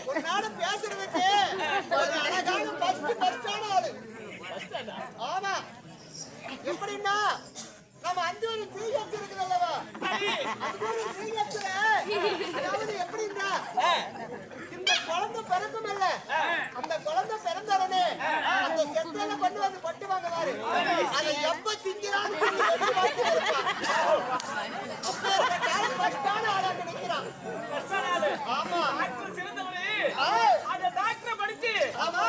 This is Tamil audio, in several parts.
ஒரு நாடு பேசுறதுக்கு அழகான பஸ்டான ஆளு. ஆமா, எப்படின்னா நம்ம 5 ஒரு சீரியஸ் இருக்குது அல்லவா, அது ஒரு சீரியஸ்ல அதாவது எப்படின்னா இந்த குழந்தை பிறக்கும் இல்ல, அந்த குழந்தை பிறந்தாலே அந்த செத்தல கொண்டு வந்து பட்டு வாங்குவாரு. அதை எப்ப திங்கிறான்னு பஸ்டான ஆளா நினைக்கிறான். ஆமா, டாக்டர் படிச்சு ஆமா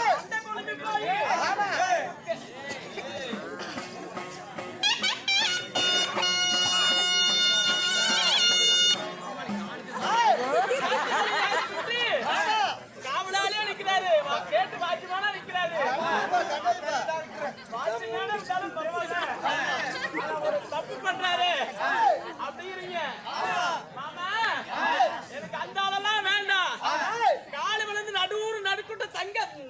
காவலாலே நிக்கிறாரு, கேட்டு வாக்கியமான நிக்கிறாரு. வாக்கியமான இருந்தாலும் பரவாயில்ல, ஒரு தப்பு பண்றாரு அப்படிங்கிறீங்க. மாமா எனக்கு அந்த ஆளெல்லாம் வேண்டாம். காலு விழுந்து நடுக்கூட்ட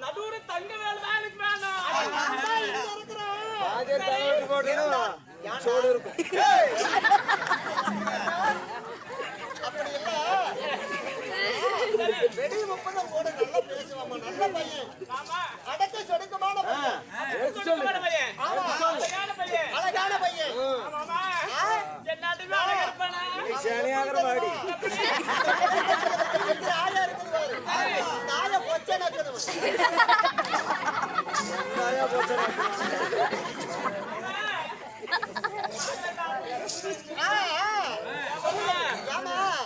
நடுவுறு தங்க வேலை தான் எனக்கு வேண்டாம். வெடி முப்பதம் கூட நல்லா பேசுவாமா, நல்ல பையன். அடக்க சொடுக்கமான பையன், அழகான பையன். எல்லாத்துக்குமே அழகா இருப்பானா? ஆயா இருக்குது பாரு, நாய பொச்சை நக்குது.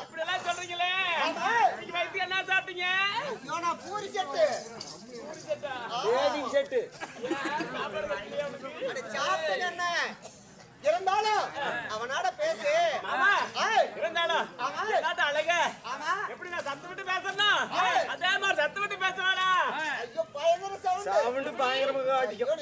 இப்படி எல்லாம் சொல்றீங்களே, வயிற்று என்ன சாப்பிட்டீங்க? பூரி செட்டு சாப்பிட்டு என்ன இருந்தாலும் அவனோட பேசு. இருந்தாலும் அழக எப்படி நான் சத்து விட்டு பேசணும், அதே மாதிரி சத்து விட்டு பேசுவானா? ஐயோ, பயங்கர சவுண்ட் பயங்கரமாக அடிக்கும்.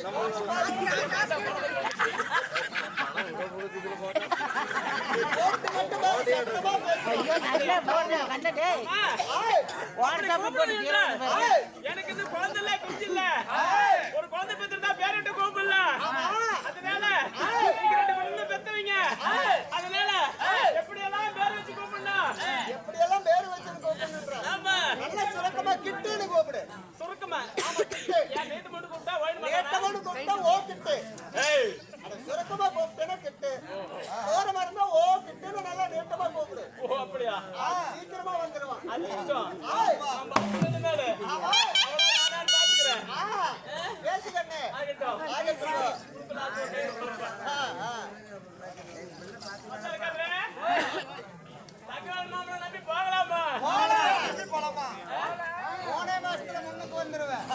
எனக்கு இந்த குழந்தை இல்ல, குஞ்சு இல்ல. ஒரு குழந்தை பெற்றிருந்தா பேரிட்டு கூப்பிடல. அதனால நீங்க பெத்தவங்க, அதனால எப்படியெல்லாம் பேர் வச்சு கூப்பிடணும், எப்படியெல்லாம் பேர் வச்சு கூப்பிடுற. ஆமா, நல்ல சுருக்கமா கிட்டுன்னு கூப்பிடு. சுருக்கமா என் வீட்டு மட்டும் கூப்பிட்டா நேட்டமோடு கூப்பிட்டா ஓ கிட்டு. சுருக்கமா கூப்பிட்டேன்னா கிட்டு, போற மருந்தா ஓ கிட்டுன்னு நல்லா நேட்டமா கூப்பிடு. ஓ அப்படியா? சீக்கிரமா வந்துருவான். அது இஷ்டம். பேசுகண்ணே நம்பி போகலாமா? போனே மாசத்துல முன்னுக்கு வந்துருவேன்.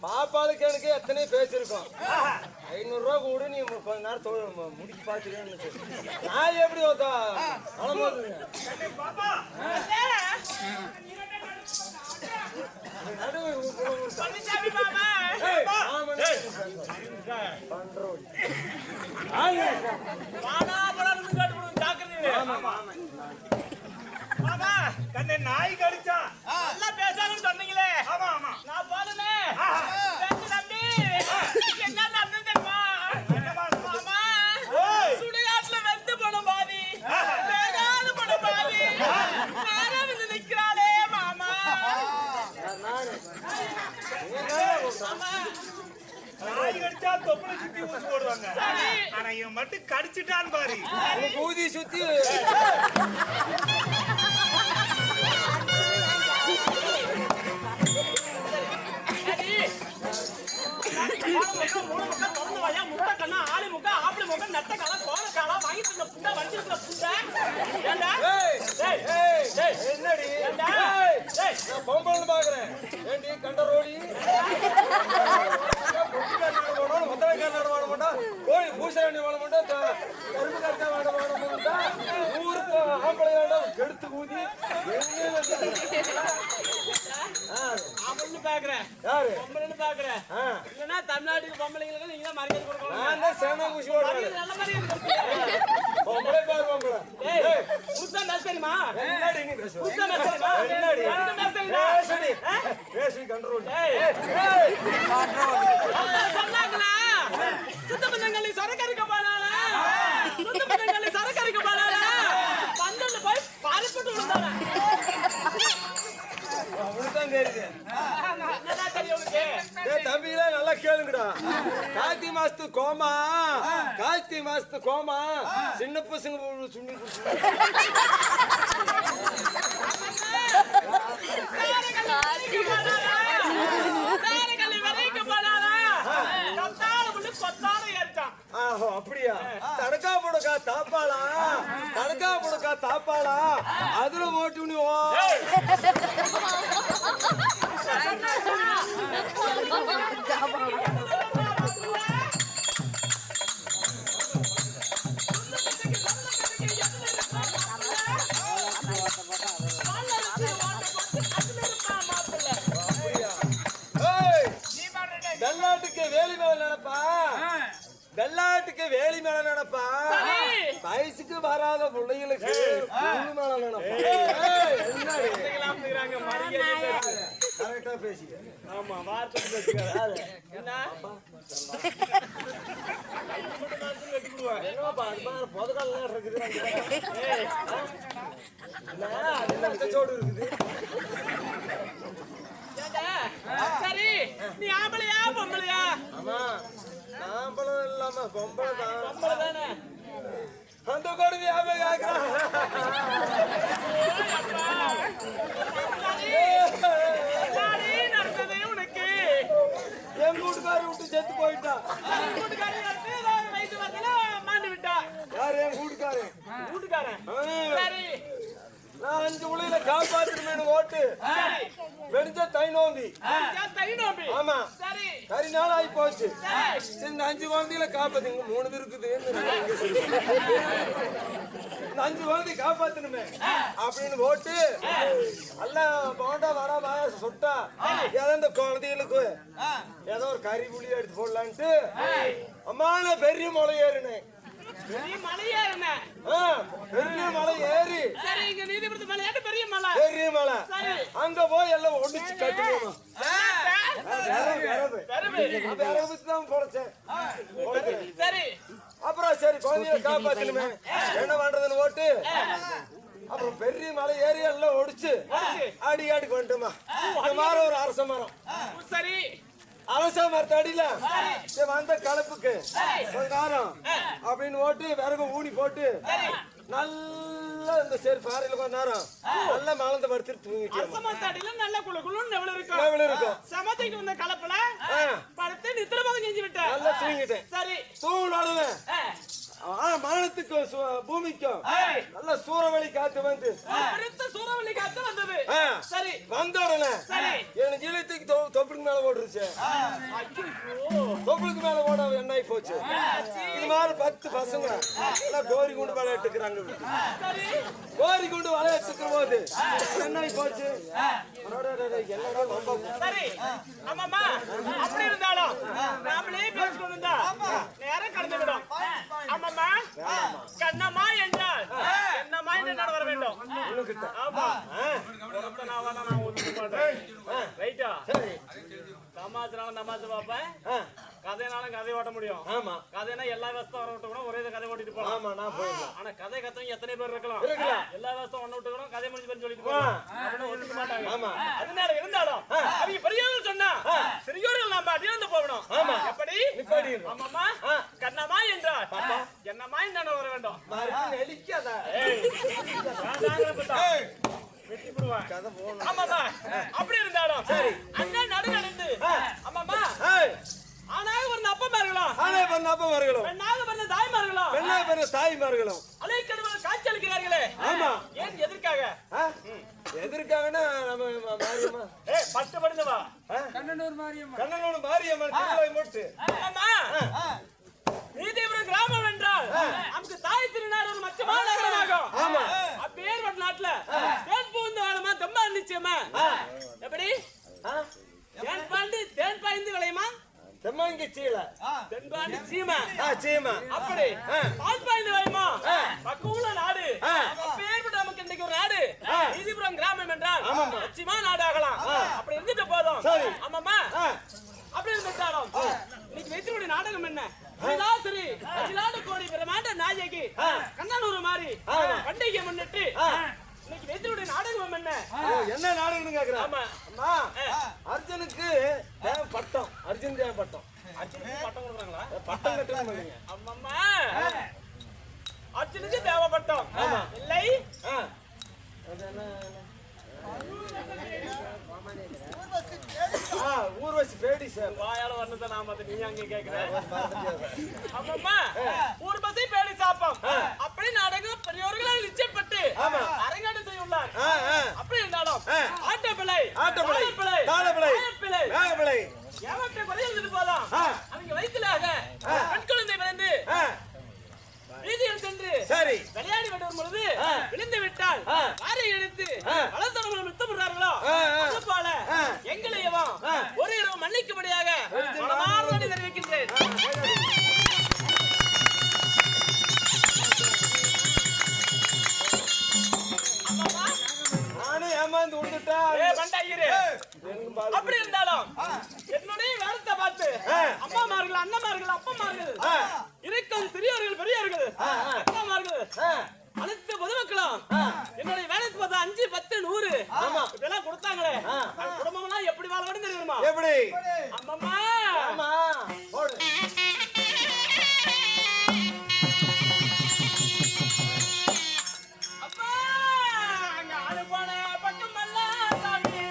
பாப்பாளுக்கு எனக்கு எத்தனை பேசிருக்கோம். 500 ரூபா கூட நீ கொஞ்ச நேரம் முடிச்சு பாத்துக்க. நான் எப்படி கண்ணே நாய் கடிச்சா நல்லா பேசாமன்னு சொன்னீங்களே ஆமா ஆமா நான் போனே தம்பி என்ன நடந்தது தெரியுமா மாமா சுடுகாட்டுல வெந்து போன பாதி வேகாத போன பாதி நேரா வந்து நிக்கிறாளே மாமா நாய் கடிச்சா தொப்புளை சுத்தி ஊசி போடுவாங்க ஆனா இவன் மட்டும் கடிச்சிட்டான் பாரு ஊதி சுத்தி என்னடி பொம்பளை பாக்குறேன் ஏண்டி கண்ட ரோடி முத்தரைக்காரன் வாட மாட்டான் கோழி பூசணி வாட மாட்டான் கரும்பு கருத்தா வாட மாட்டான் ஊருக்கு ஆம்பளை வேண்டாம் கெடுத்து ஊதி யாரு இல்லன்னா தமிழ்நாட்டுக்கு பொம்பளைங்களுக்கு நீங்க தான் மரியாதை கொடுக்கணும். நான் தான் சேனா ஊசி ஓடுறேன் நல்ல மரியாதை கொடுக்கணும். பொம்பளை பாரு பொம்பளை புத்தா மேட்ச் தெரியுமா? என்னடி நீ பேசுற புத்தா மேட்ச் தெரியுமா? என்னடி ரெண்டு மேட்ச் தெரியுமா? பேசுடி பேசி கண்ட்ரோல் சொன்னாங்களா சுத்தபந்தங்களை சரக்கரிக்க போனால சுத்தபந்தங்களை சரக்கரிக்க போனால பந்தல்ல போய் பாரிப்பட்டு விழுந்தாங்க. அவனுதான் தெரியுது என்னடா தெரியும் உனக்கு? தம்பிகளே நல்லா கேளுங்கடா கார்த்தி மாசத்து கோமா கார்த்தி மாசத்து கோமா சின்ன பசங்க சுண்ணி அப்படியா தடக்கா புடக்கா தாப்பாளா தடக்கா புடக்கா தாப்பாளா அதுல ஓட்டு நீ வெள்ளாட்டுக்கு வேலி மேல நினைப்பா வெள்ளாட்டுக்கு வேலி மேல நினைப்பா வயசுக்கு வராத பிள்ளைகளுக்கு மேல நினைப்பா கரெக்டா பேசிக்க ஆமா வார்த்தை பேசுறாரு என்ன சரி நீ ஆம்பளையா பொம்பளையா? ஆமா நாம்பளும் இல்லாம பொம்பளை தான் பொம்பளை தானே. அந்த கொடுமை நடந்தது உனக்கு எங்க வீட்டுக்காரி விட்டு செத்து போயிட்டான் வயசு வரல மாண்டு விட்டா. யாரு என் வீட்டுக்காரன் வீட்டுக்காரன் சரி நான் 5 உலையில காப்பாத்துறேன்னு ஓட்டு வெடிச்ச தை நோம்பி ஆமா சரி கறி நாள் ஆகி போச்சு சரி இந்த 5 குழந்தைகளை காப்பாத்துங்க 3 இருக்குது இந்த 5 குழந்தை காப்பாத்தணுமே அப்படின்னு ஓட்டு எல்லாம் போண்டா வர சுட்டா ஏதோ இந்த குழந்தைகளுக்கு ஏதோ ஒரு கறி புளி எடுத்து போடலான்ட்டு அம்மான பெரிய மலை ஏறினேன் பெரிய மலையா இருந்த பெரிய மலை ஏறி சரி இங்க நீதிபுரத்து மலையாட்டு பெரிய மலை பெரிய மலை அங்க போய் எல்லாம் ஒடிச்சு கட்டுவோம் சரி அப்புறம் சரி குழந்தைய காப்பாத்தணுமே என்ன பண்றதுன்னு ஓட்டு அப்புறம் பெரிய மலை ஏறி எல்லாம் ஒடிச்சு அடி அடிக்கு வந்துட்டுமா இந்த மாதிரி ஒரு அரச மரம் சரி அரச மரத்து அடியில வந்த கலப்புக்கு கொஞ்ச நேரம் அப்படின்னு ஓட்டு விறகு ஊனி போட்டு நல்லா இந்த சரி பாறையில கொஞ்ச நேரம் நல்லா மலர்ந்து படுத்துட்டு தூங்கிட்டு நல்ல குளுன்னு இருக்கும் சமத்தைக்கு வந்த கலப்புல படுத்து நித்திரபாதம் செஞ்சு விட்டேன் நல்லா தூங்கிட்டேன் சரி தூங்கினாலுமே மரணத்துக்கும் பூமிக்கும் நல்ல சூறாவளி காத்து வந்து சூறாவளி காத்து வந்தது சரி வந்த உடனே எனக்கு இழுத்துக்கு தொப்புளுக்கு மேல ஓடுருச்சு தொப்புளுக்கு மேல ஓட என்ன ஆகி போச்சு இது மாதிரி 10 பசங்க எல்லாம் கோரி குண்டு விளையாட்டுக்கிறாங்க கோரி குண்டு விளையாட்டுக்கிற போது என்ன ஆகி போச்சு சரி ஆமாமா அப்படி இருந்தாலும் நாமளே பேசிக்கொண்டு இருந்தா நேரம் கடந்து விடும் ஆமாமா கண்ணம்மா என்றால் என்னம்மா என்று நட வர வேண்டும் ஆமா கதைனாலும் நமாசு பாப்பேன் கதைனாலும் கதை ஓட்ட முடியும். ஆமா கதைனா எல்லா வேஸ்தும் வர விட்டு கூட ஒரே கதை ஓட்டிட்டு போலாம். ஆமா நான் போயிடலாம். ஆனா கதை கத்தவங்க எத்தனை பேர் இருக்கலாம்? எல்லா வேஸ்தும் ஒண்ணு விட்டு கூட கதை முடிஞ்சு போய் சொல்லிட்டு போலாம். ஒத்துக்க மாட்டாங்க. ஆமா அதனால இருந்தாலும் அவங்க பெரியவர்கள் சொன்னா சிறியோர்கள் நாம அடியாந்து போகணும். ஆமா எப்படி? இப்படி ஆமாமா கண்ணம்மா என்றார் என்னம்மா என்ன வர வேண்டும். மறுபடியும் நெளிக்காத. வெட்டி போடுவான். கதை போகணும். ஆமாமா அப்படி இருந்தாலும் சரி அண்ணன் நடு நடந்து ஆமாமா ஆனாக பிறந்த அப்பமார்களும் பெண்ணாக பிறந்த தாய்மார்களும் அலைக்கடவுள் காட்சி அளிக்கிறார்களே. ஆமா ஏன் எதற்காக? எதற்காகனா நம்ம மாரியம்மா பட்டு படுந்தவா கண்ணனூர் மாரியம்மன் திருவிழா போட்டு ஆமா நீதிபுரம் கிராமம் என்றால் நமக்கு தாய் திருநாடு ஒரு மச்சமான நகரமாகும். ஆமா அப்பேற்பட்ட நாட்டுல தேன் பூந்து வாழமா தம்பா நிச்சயமா எப்படி தேன் பாய்ந்து விளையுமா செம்மங்கி சீலை தென்பாண்டி சீமா சீமா அப்படி பால் பாய்ந்து விளையுமா பக்குள்ள நாடு அப்பேற்பட்ட நமக்கு இன்னைக்கு ஒரு நாடு நீதிபுரம் கிராமம் என்றால் நிச்சயமா நாடு ஆகலாம். அப்படி இருந்துட்டு போதும். ஆமாமா அப்படி இருந்துட்டாலும் இன்னைக்கு வைத்திருடைய நாடகம் என்ன? சரி அகிலாண்டு கோடி பிரமாண்ட நாயகி கண்ணனூர் மாதிரி பண்டிகை முன்னிட்டு இன்னைக்கு வைத்திருடைய நாடகம் என்ன நாடகம்னு கேக்குறேன். ஆமா அம்மா அர்ஜுனுக்கு பட்டம் அர்ஜுன் பட்டம் பட்டம் கொடுக்குறாங்களா? பட்டம் கட்டுறாங்க. அம்மம்மா அர்ஜுனுக்கு தேவைப்பட்டோம் இல்லை ஊர்வசி பேடி சார் வாயால வந்தத நாம நீ அங்க கேக்குற. அம்மம்மா ஊர்வசி பேடி சாப்பம் அப்படி நாடகம் பெரியோர்களால் நிச்சயப்பட்டு அரங்காடு செய்யுள்ளார். அப்படி இருந்தாலும் ஆட்டப்பிள்ளை தாளப்பிள்ளை ஏவற்றை பதில் போதும் அவங்க வயிற்றுலாக பெண் குழந்தை பிறந்து வீதியில் சென்று சரி விளையாடி விடும் பொழுது விழுந்து விட்டால் வாரை எடுத்து வளர்த்தவர்கள் மித்தப்படுறார்களோ அது போல எங்களையும் ஒரு இரவு மன்னிக்கும்படியாக மனமார்ந்த தெரிவிக்கின்றேன். நானே ஏமாந்து விட்டுட்டா அப்படி இருந்தாலும் என்னுடைய வேலத்தை பார்த்து அம்மாமார்கள் அண்ணமார்கள் அப்பமார்கள் இருக்கும் சிறியவர்கள் பெரியவர்கள் அப்பாமார்கள் அனைத்து பொதுமக்களும் என்னுடைய வேலைக்கு பார்த்தா 5, 10, 100 இதெல்லாம் கொடுத்தாங்களே குடும்பம் எல்லாம் எப்படி வாழ வேண்டும் தெரியுமா? எப்படி அம்மம்மா அப்பா அங்க ஆளு போன பக்கமல்ல சாமி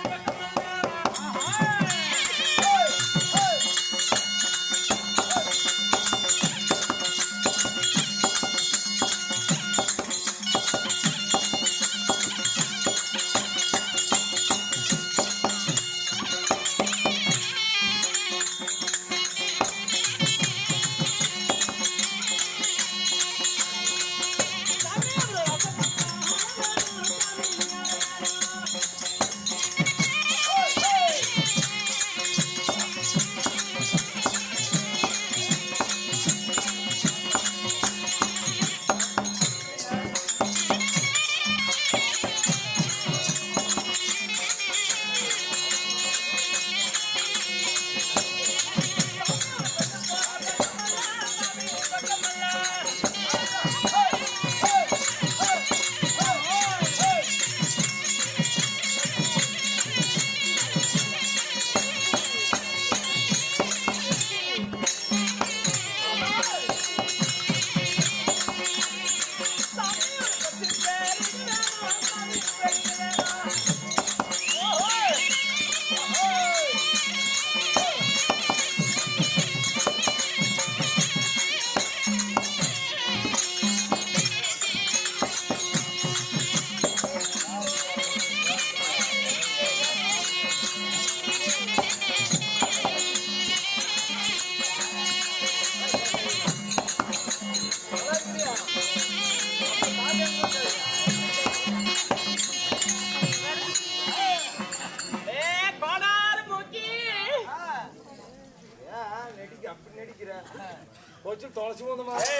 கொஞ்சம் தொலைச்சு போன மாதிரி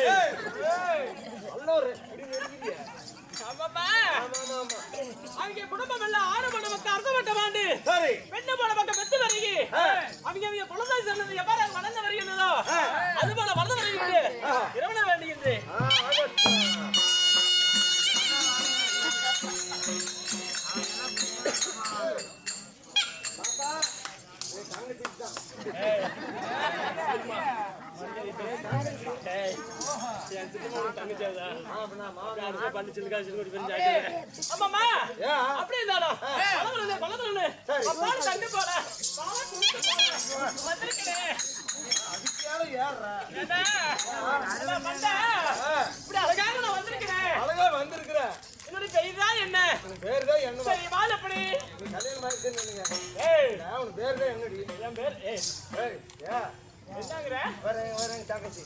நல்ல ஒரு அவங்க குடும்பம் எல்லாம் ஆறு மணி மக்கள் அர்த்தமட்ட வாண்டு சரி பெண்ணு போன பக்கம் பெத்து வருகி அவங்க பொழுது அப்படி இருந்தாலும் தண்ணி போல அழகாக நான் வந்திருக்கிறேன். அழகா வந்திருக்கிற என்னுடைய பெயர் தான் என்ன? பேர் தான் என்ன? சரி வாழ எப்படி? நீ கல்யாணம் ஆயிடுச்சுன்னு உன் பேர் தான் என்னடி? என் பேர் என்னங்கிற? வரேன் தங்கச்சி.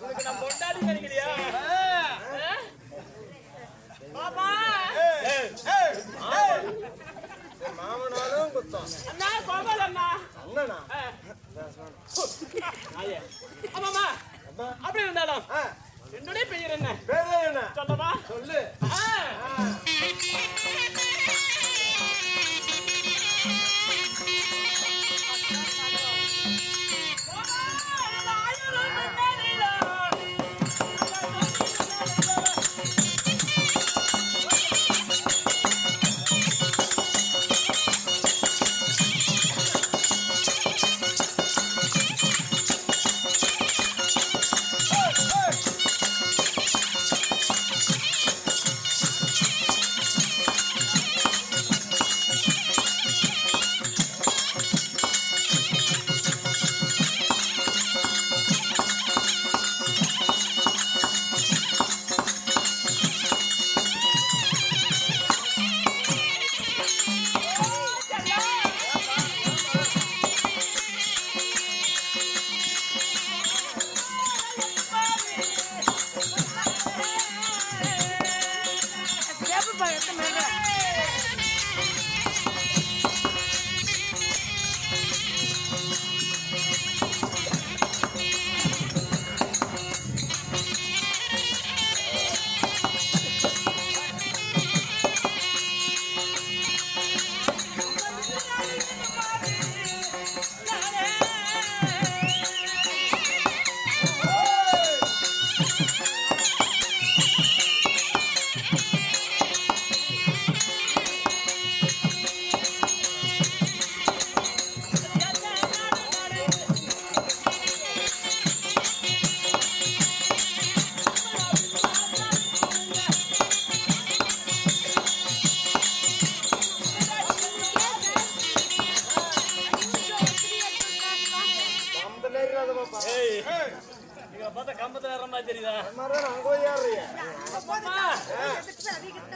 உனக்கு நான் பொண்டாடி நினைக்கிறியா? பாப்பா மாமனாலும் குத்தம் அண்ணா கோபால் அண்ணா அண்ணனா? ஆமாமா அப்படி இருந்தாலும் என்னுடைய பெயர் என்ன? பேர் தான் என்ன? சொல்லவா? சொல்லு.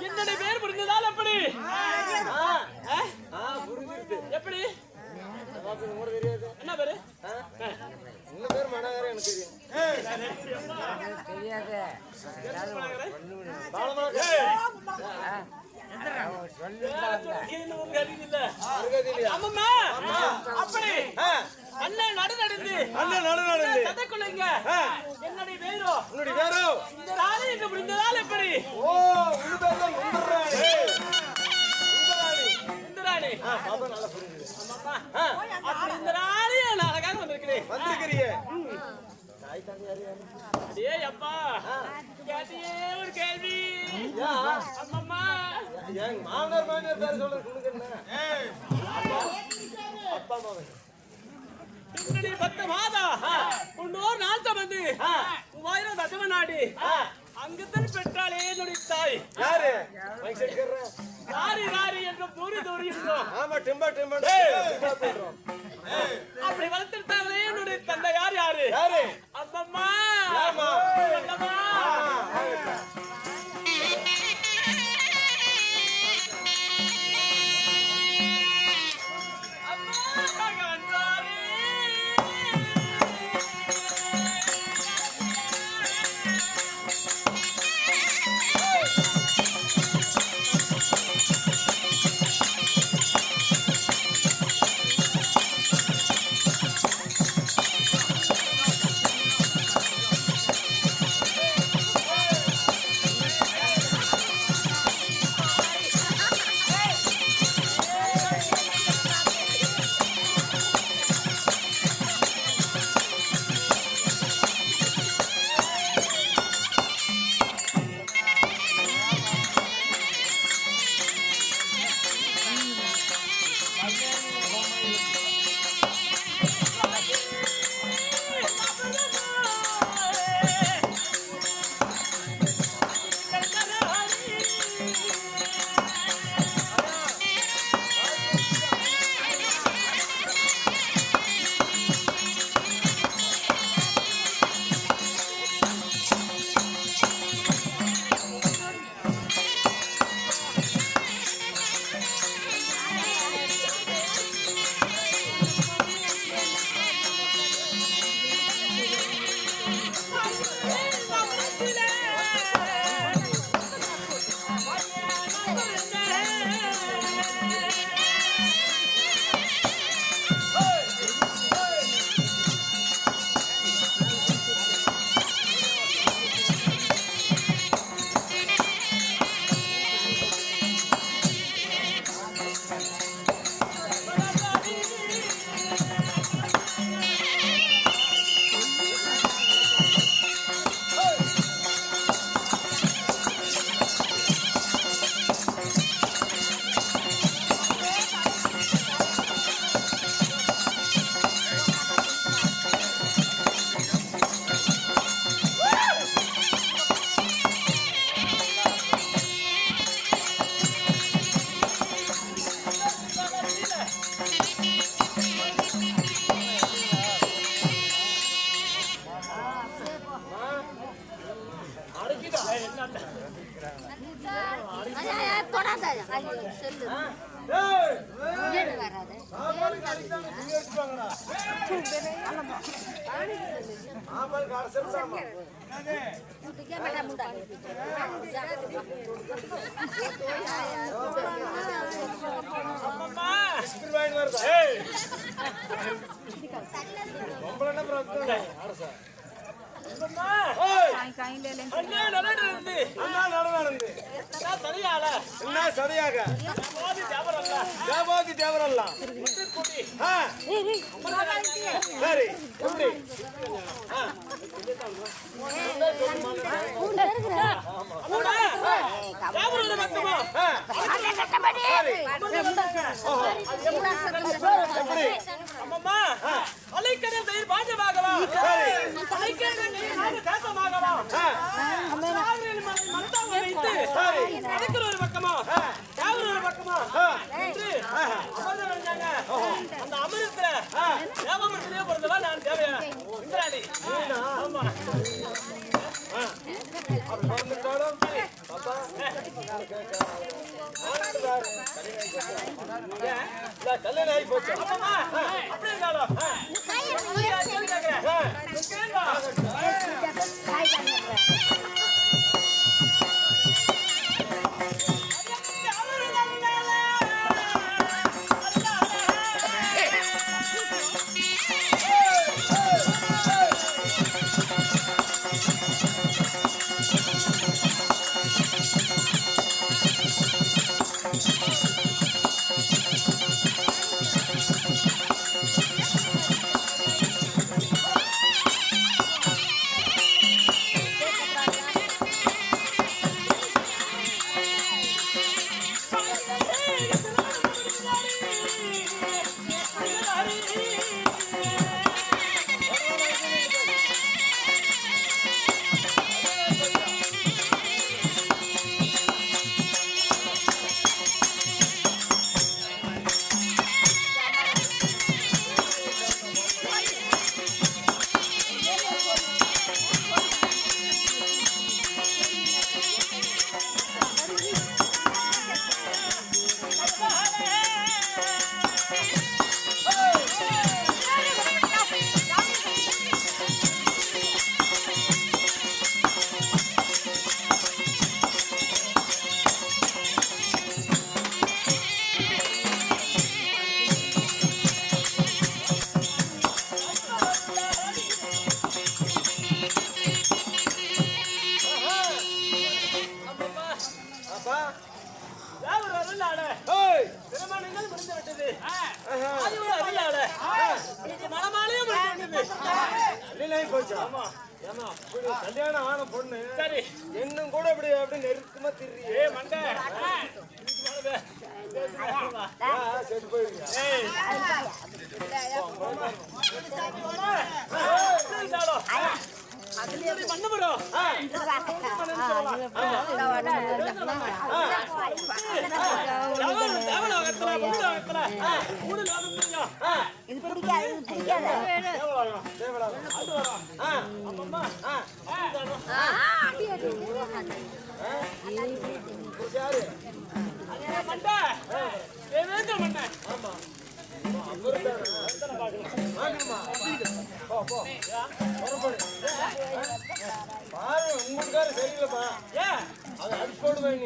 என்னுடைய பேர் புரிந்ததால் எப்படி? எப்படி என்ன பேரு? இந்த பேர் மனகர எனக்கு தெரியும். அப்படி அண்ணன் நடு நடந்து சதைக்குள்ளைங்க என்னுடைய பேரோ இந்த ராணி எங்க புரிந்ததால் எப்படி? இந்திராணி இந்த ராணி அழகாக வந்திருக்கிறேன். அடே அப்பா கேட்டியே ஒரு கேள்வி. அம்மம்மா மாமனார் மாமியார் பேர் சொல்றது அப்பா மாமன் என்னுடைய 10 மாதா உன்னோர் நாள் சம்பந்து 3000 தசம நாடு அங்குதான் பெற்றாளே என்னுடைய தாய். யாரு? ராரி என்று தூரி என்றோம். ஆமா டிம்பா போடுறோம். அப்படி வளர்த்திருத்தாங்களே என்னுடைய தந்தை யாரு? அம்மம்மா கல்யாணம் ஆன பொண்ணு சரி இன்னும் கூட அப்படி அப்படி நெருக்கமா திரியே மண்டை செத்து போயிருங்க சரி, பண்ண போறோம். தேவலோகத்துல, பூலோகத்துல, மூணு லோகத்துலயும் மண்டை, வேவேந்திர மண்டை. பாரு உங்களுக்காரு சரியில்லைப்பா ஏன் அதை அடிச்சு போடுவேன்